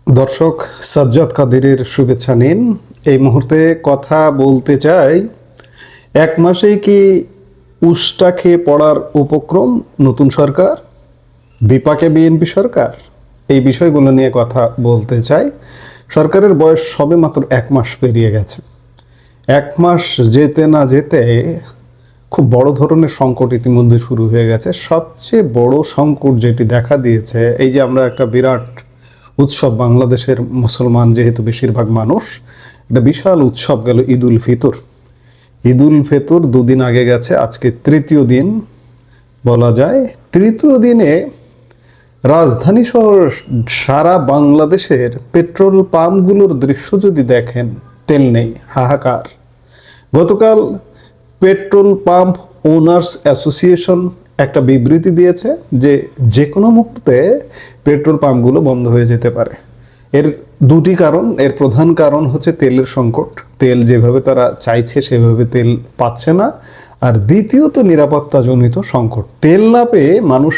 দর্শক, সাজ্জাদ কাদেরের শুভেচ্ছা নিন। এই মুহূর্তে কথা বলতে চাই, এক মাসেই কি উষ্টা খেয়ে পড়ার উপক্রম নতুন সরকার, বিপাকে বিএনপি সরকার? এই বিষয়গুলো নিয়ে কথা বলতে চাই। সরকারের বয়স সবে মাত্র 1 মাস পেরিয়ে গেছে। 1 মাস যেতে না যেতে খুব বড় ধরনের সংকট ইতিমধ্যে শুরু হয়ে গেছে। সবচেয়ে বড় সংকট যেটি দেখা দিয়েছে, এই যে আমরা একটা বিরাট উৎসব, বাংলাদেশের মুসলমান যেহেতু বেশিরভাগ মানুষ, একটা বিশাল উৎসব গেল ঈদুল ফিতর। ঈদুল ফিতর 2 দিন আগে গেছে, আজকে তৃতীয় দিন বলা যায়। তৃতীয় দিনে রাজধানী শহর সারা বাংলাদেশের পেট্রোল পাম্পগুলোর দৃশ্য যদি দেখেন, তেল নেই, হাহাকার। গতকাল পেট্রোল পাম্প ওনার্স অ্যাসোসিয়েশন একটা বিবৃতি দিয়েছে যে যে কোনো মুহূর্তে পেট্রোল পাম্পগুলো বন্ধ হয়ে যেতে পারে। এর দুটি কারণ। এর প্রধান কারণ হচ্ছে তেলের সংকট, তেল যেভাবে তারা চাইছে সেভাবে তেল পাচ্ছে না। আর দ্বিতীয়ত নিরাপত্তাজনিত সংকট, তেল না পেয়ে মানুষ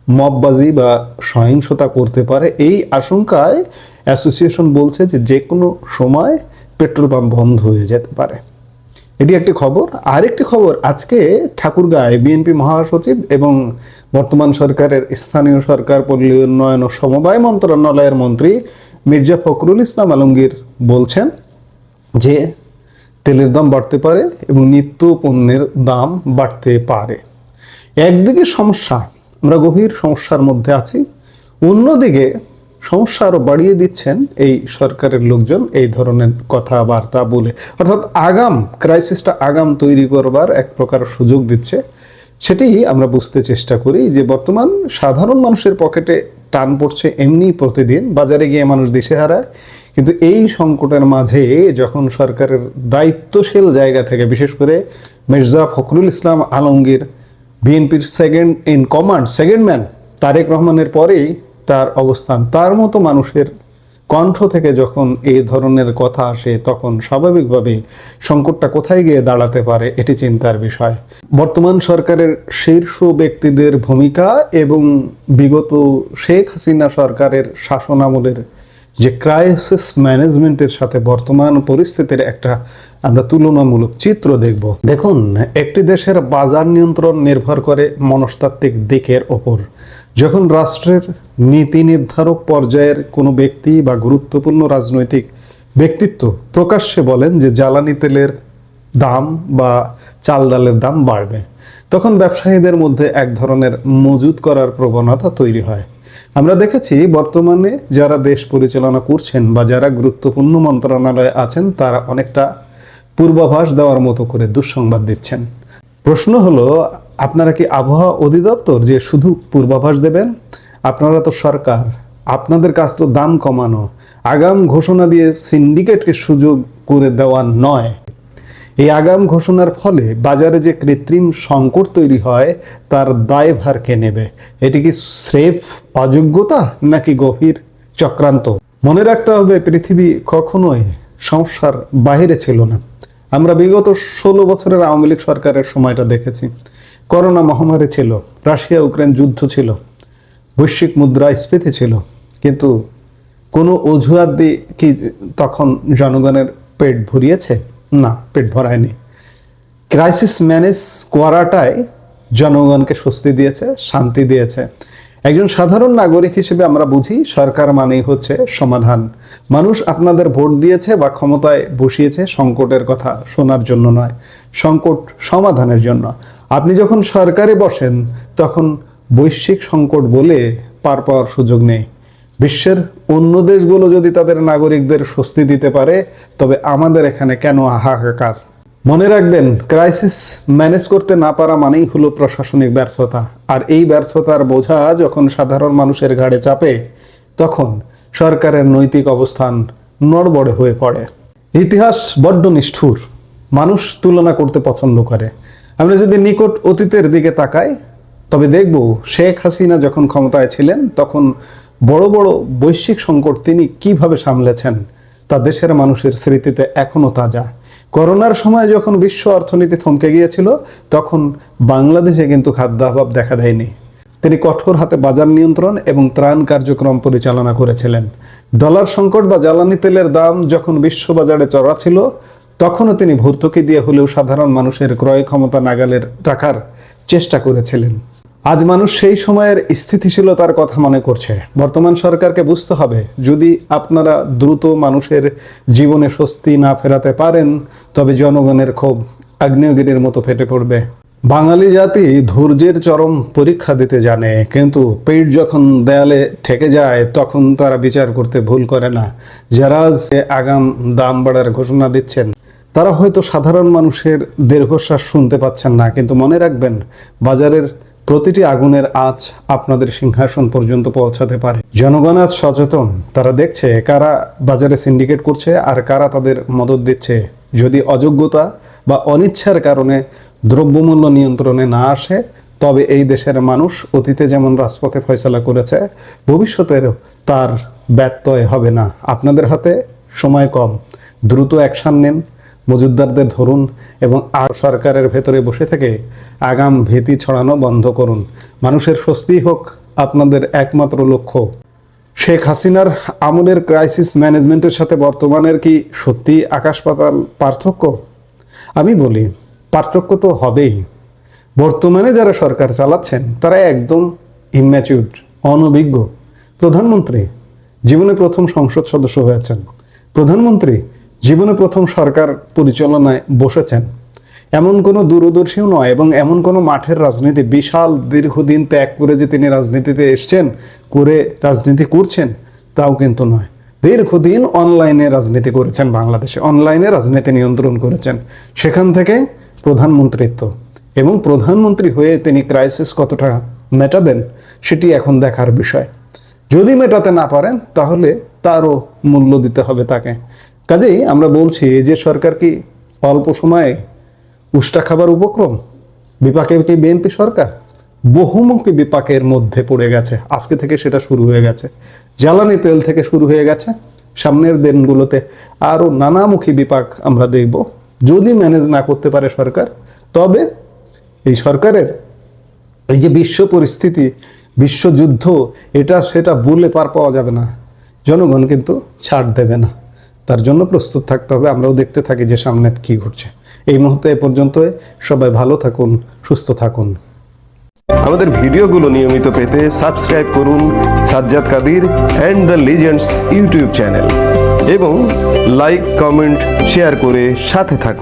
মববাজি বা সহিংসতা করতে পারে, এই আশঙ্কায় অ্যাসোসিয়েশন বলছে যে যে কোনো সময় পেট্রোল পাম্প বন্ধ হয়ে যেতে পারে। এটি একটি খবর। আরেকটি খবর, আজকে ঠাকুরগাঁয় বিএনপি মহাসচিব এবং বর্তমান সরকারের স্থানীয় সরকার পল্লী উন্নয়ন ও সমবায় মন্ত্রণালয়ের মন্ত্রী মির্জা ফখরুল ইসলাম আলমগীর বলছেন যে তেলের দাম বাড়তে পারে এবং নিত্য পণ্যের দাম বাড়তে পারে। একদিকে সমস্যা, আমরা গভীর সমস্যার মধ্যে আছি, অন্যদিকে সমস্যা আরো বাড়িয়ে দিচ্ছেন এই সরকারের লোকজন এই ধরনের কথাবার্তা বলে। অর্থাৎ ক্রাইসিসটা আগাম তৈরি করবার এক প্রকার সুযোগ দিচ্ছে। সেটি আমরা বুঝতে চেষ্টা করি যে বর্তমান সাধারণ মানুষের পকেটে টান পড়ছে এমনি, প্রতিদিন বাজারে গিয়ে মানুষ দিশে হারায়। কিন্তু এই সংকটের মাঝে যখন সরকারের দায়িত্বশীল জায়গা থেকে, বিশেষ করে মির্জা ফখরুল ইসলাম আলমগীর, বিএনপির second in command, second man Tarique রহমানের পরেই তার অবস্থান, তার মতো মানুষের কণ্ঠ থেকে যখন এই ধরনের কথা আসে, তখন স্বাভাবিকভাবে সংকটটা কোথায় গিয়ে দাঁড়াতে পারে এটি চিন্তার বিষয়। বর্তমান সরকারের শীর্ষ ব্যক্তিদের ভূমিকা এবং বিগত শেখ হাসিনা সরকারের শাসনামলের যে ক্রাইসিস ম্যানেজমেন্টের সাথে বর্তমান পরিস্থিতির একটা আমরা তুলনামূলক চিত্র দেখব। দেখুন, একটি দেশের বাজার নিয়ন্ত্রণ নির্ভর করে মনস্তাত্ত্বিক দিকের ওপর। যখন রাষ্ট্রের নীতি নির্ধারক পর্যায়ের কোনো ব্যক্তি বা গুরুত্বপূর্ণ রাজনৈতিক ব্যক্তিত্ব প্রকাশ্যে বলেন যে জ্বালানি তেলের দাম বা চাল ডালের দাম বাড়বে, তখন ব্যবসায়ীদের মধ্যে এক ধরনের মজুত করার প্রবণতা তৈরি হয়। আমরা দেখেছি বর্তমানে যারা দেশ পরিচালনা করছেন বা যারা গুরুত্বপূর্ণ মন্ত্রণালয়ে আছেন, তারা অনেকটা পূর্বাভাস দেওয়ার মতো করে দুঃসংবাদ দিচ্ছেন। প্রশ্ন হলো, আপনারা কি আবহাওয়া অধিদপ্তর যে শুধু পূর্বাভাস দেবেন? আপনারা তো সরকার, আপনাদের কাজ তো দাম কমানো, আগাম ঘোষণা দিয়ে সিন্ডিকেটকে সুযোগ করে দেওয়া নয়। এই আগাম ঘোষণার ফলে বাজারে যে কৃত্রিম সংকট তৈরি হয়, তার দায়ভার কে নেবে? এটি কি স্রেফ অযোগ্যতা নাকি গভীর চক্রান্ত? মনে রাখতে হবে, পৃথিবী কখনোই সমস্যার বাইরে ছিল না। আমরা বিগত 16 বছরের আওয়ামী লীগ সরকারের সময়টা দেখেছি। করোনা মহামারী ছিল, রাশিয়া ইউক্রেন যুদ্ধ ছিল, বৈশ্বিক মুদ্রাস্ফীতি ছিল, কিন্তু কোনো অজুহাত দিয়ে কি তখন জনগণের পেট ভরিয়েছে? না, পেট ভরায়নি। ক্রাইসিস ম্যানেজ করাটাই জনগণকে স্বস্তি দিয়েছে, শান্তি দিয়েছে। একজন সাধারণ নাগরিক হিসেবে আমরা বুঝি সরকার মানেই হচ্ছে সমাধান। মানুষ আপনাদের ভোট দিয়েছে বা ক্ষমতায় বসিয়েছে সংকটের কথা শোনার জন্য নয়, সংকট সমাধানের জন্য। আপনি যখন সরকারে বসেন, তখন বৈশ্বিক সংকট বলে পার পাওয়ার সুযোগ নেই। বিশ্বের অন্য দেশগুলো যদি তাদের নাগরিকদের স্বস্তি দিতে পারে, তবে আমাদের এখানে কেন হাহাকার? মনে রাখবেন, ক্রাইসিস ম্যানেজ করতে না পারা মানেই হলো প্রশাসনিক ব্যর্থতা। আর এই ব্যর্থতার বোঝা যখন সাধারণ মানুষের ঘাড়ে চাপে, তখন সরকারের নৈতিক অবস্থান নড়বড়ে হয়ে পড়ে। ইতিহাস বড্ড নিষ্ঠুর, মানুষ তুলনা করতে পছন্দ করে। আমরা যদি নিকট অতীতের দিকে তাকাই, তবে দেখব শেখ হাসিনা যখন ক্ষমতায় ছিলেন, তখন বড় বড় বৈশ্বিক সংকট তিনি কিভাবে সামলেছেন তা দেশের মানুষের স্মৃতিতে এখনো তাজা। করোনার সময় যখন বিশ্ব অর্থনীতি থমকে গিয়েছিল, তখন বাংলাদেশে কিন্তু খাদ্যাভাব দেখা দেয়নি। তিনি কঠোর হাতে বাজার নিয়ন্ত্রণ এবং ত্রাণ কার্যক্রম পরিচালনা করেছিলেন। ডলার সংকট বা জ্বালানি তেলের দাম যখন বিশ্ববাজারে চড়া ছিল, তখনও তিনি ভর্তুকি দিয়ে হলেও সাধারণ মানুষের ক্রয় ক্ষমতা নাগালের রাখার চেষ্টা করেছিলেন। আজ মানুষ সেই সময়ের স্থিতিশীলতার কথা মনে করছে। বর্তমান সরকারকে বুঝতে হবে, যদি আপনারা দ্রুত মানুষের জীবনে স্বস্তি না ফেরাতে পারেন, তবে জনগণের ক্ষোভ আগ্নেয়গিরির মতো ফেটে পড়বে। বাঙালি জাতি ধৈর্যের চরম পরীক্ষা দিতে জানে, কিন্তু পেট যখন দেয়ালে ঠেকে যায় তখন তারা বিচার করতে ভুল করে না। যারা আজ আগাম দাম বাড়ার ঘোষণা দিচ্ছেন, তারা হয়তো সাধারণ মানুষের দীর্ঘশ্বাস শুনতে পাচ্ছেন না, কিন্তু মনে রাখবেন, বাজারের প্রতিটি আগুনের আঁচ আপনাদের সিংহাসন পর্যন্ত পৌঁছাতে পারে। জনগণ আজ সচেতন, তারা দেখছে কারা বাজারে সিন্ডিকেট করছে আর কারা তাদের মদত দিচ্ছে। যদি অযোগ্যতা বা অনিচ্ছার কারণে দ্রব্যমূল্য নিয়ন্ত্রণে না আসে, তবে এই দেশের মানুষ অতীতে যেমন রাজপথে ফয়সালা করেছে, ভবিষ্যতেরও তার ব্যত্যয় হবে না। আপনাদের হাতে সময় কম, দ্রুত অ্যাকশন নিন, মজুতদারদের ধরুন এবং আর সরকারের ভেতরে বসে থেকে আগাম ভীতি ছড়ানো বন্ধ করুন। মানুষের স্বস্তি হোক আপনাদের একমাত্র লক্ষ্য। শেখ হাসিনার আমলের ক্রাইসিস ম্যানেজমেন্টের সাথে বর্তমানের কি সত্যি আকাশ পাতাল পার্থক্য? আমি বলি, পার্থক্য তো হবেই। বর্তমানে যারা সরকার চালাচ্ছেন তারা একদম ইম্যাচিউরড, অনভিজ্ঞ। প্রধানমন্ত্রী জীবনে প্রথম সংসদ সদস্য হয়েছেন, প্রধানমন্ত্রী জীবনে প্রথম সরকার পরিচালনায় বসেছেন, এমন কোনো দূরদর্শীও নয় এবং এমন কোনো মাঠের রাজনীতি বিশাল দীর্ঘদিন ত্যাগ করে যে তিনি রাজনীতিতে এসছেন, করে রাজনীতি করছেন, তাও কিন্তু নয়। দীর্ঘদিন অনলাইনে রাজনীতি করেছেন, বাংলাদেশে অনলাইনে রাজনীতি নিয়ন্ত্রণ করেছেন, সেখান থেকে প্রধানমন্ত্রিত্ব। এবং প্রধানমন্ত্রী হয়ে তিনি ক্রাইসিস কতটা মেটাবেন সেটি এখন দেখার বিষয়। যদি মেটাতে না পারেন তাহলে তারও মূল্য দিতে হবে তাকে। কাজেই আমরা বলছি যে সরকার কি অল্প সময়ে উষ্টা খাবার উপক্রম? বিপাকে কি বিএনপি সরকার? বহুমুখী বিপাকের মধ্যে পড়ে গেছে, আজকে থেকে সেটা শুরু হয়ে গেছে। জ্বালানি তেল থেকে শুরু হয়ে গেছে, সামনের দিনগুলোতে আরও নানামুখী বিপাক আমরা দেখব। যদি ম্যানেজ না করতে পারে সরকার, তবে এই সরকারের এই যে বিশ্ব পরিস্থিতি, বিশ্বযুদ্ধ, এটা সেটা বলে পার পাওয়া যাবে না। জনগণ কিন্তু ছাড় দেবে না, তার জন্য প্রস্তুত থাকতে হবে। আমরাও দেখতে থাকি যে সামনে কি ঘটছে। এই মুহূর্তে এ পর্যন্ত। সবাই ভালো থাকুন, সুস্থ থাকুন। আমাদের ভিডিওগুলো নিয়মিত পেতে সাবস্ক্রাইব করুন Sajjad Kadir and the legends YouTube channel এবং লাইক, কমেন্ট, শেয়ার করে সাথে থাকুন।